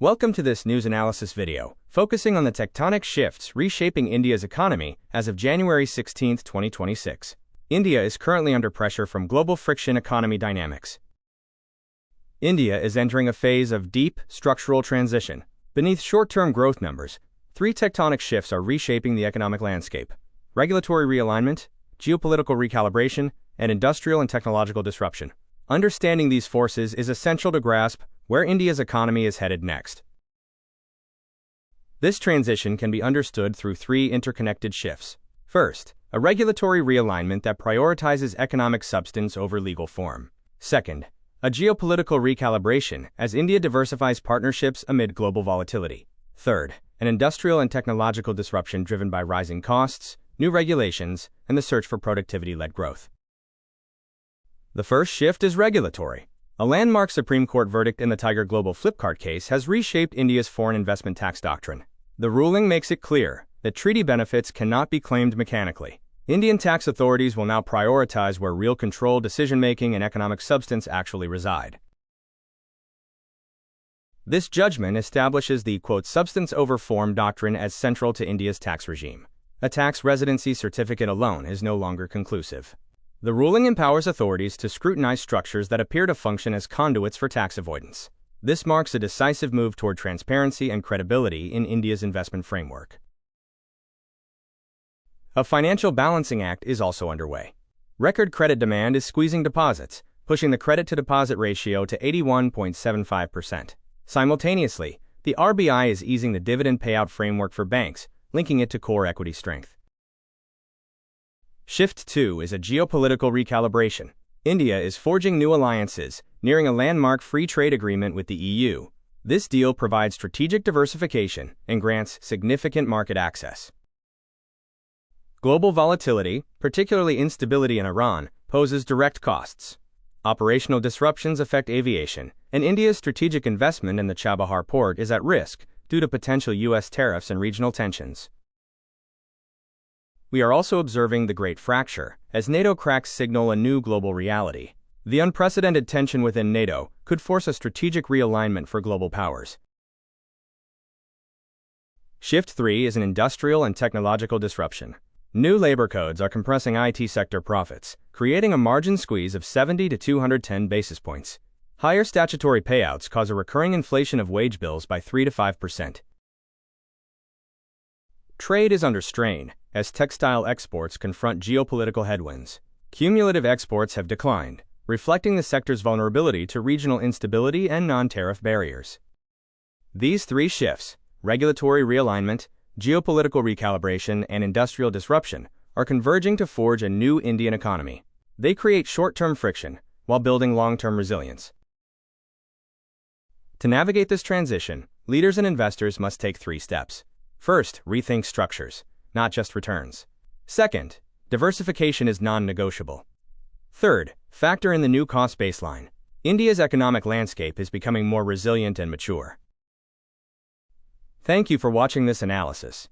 Welcome to this news analysis video, focusing on the tectonic shifts reshaping India's economy as of January 16, 2026. India is currently under pressure from global friction economy dynamics. India is entering a phase of deep, structural transition. Beneath short-term growth numbers, three tectonic shifts are reshaping the economic landscape: regulatory realignment, geopolitical recalibration, and industrial and technological disruption. Understanding these forces is essential to grasp where India's economy is headed next. This transition can be understood through three interconnected shifts. First, a regulatory realignment that prioritizes economic substance over legal form. Second, a geopolitical recalibration as India diversifies partnerships amid global volatility. Third, an industrial and technological disruption driven by rising costs, new regulations, and the search for productivity-led growth. The first shift is regulatory. A landmark Supreme Court verdict in the Tiger Global Flipkart case has reshaped India's foreign investment tax doctrine. The ruling makes it clear that treaty benefits cannot be claimed mechanically. Indian tax authorities will now prioritize where real control, decision-making, and economic substance actually reside. This judgment establishes the, quote, substance over form doctrine as central to India's tax regime. A tax residency certificate alone is no longer conclusive. The ruling empowers authorities to scrutinize structures that appear to function as conduits for tax avoidance. This marks a decisive move toward transparency and credibility in India's investment framework. A financial balancing act is also underway. Record credit demand is squeezing deposits, pushing the credit-to-deposit ratio to 81.75%. Simultaneously, the RBI is easing the dividend payout framework for banks, linking it to core equity strength. Shift 2 is a geopolitical recalibration. India is forging new alliances, nearing a landmark free trade agreement with the EU. This deal provides strategic diversification and grants significant market access. Global volatility, particularly instability in Iran, poses direct costs. Operational disruptions affect aviation, and India's strategic investment in the Chabahar port is at risk due to potential U.S. tariffs and regional tensions. We are also observing the Great Fracture, as NATO cracks signal a new global reality. The unprecedented tension within NATO could force a strategic realignment for global powers. Shift 3 is an industrial and technological disruption. New labor codes are compressing IT sector profits, creating a margin squeeze of 70 to 210 basis points. Higher statutory payouts cause a recurring inflation of wage bills by 3 to 5%. Trade is under strain as textile exports confront geopolitical headwinds. Cumulative exports have declined, reflecting the sector's vulnerability to regional instability and non-tariff barriers. These three shifts, regulatory realignment, geopolitical recalibration, and industrial disruption, are converging to forge a new Indian economy. They create short-term friction while building long-term resilience. To navigate this transition, leaders and investors must take three steps. First, rethink structures, not just returns. Second, diversification is non-negotiable. Third, factor in the new cost baseline. India's economic landscape is becoming more resilient and mature. Thank you for watching this analysis.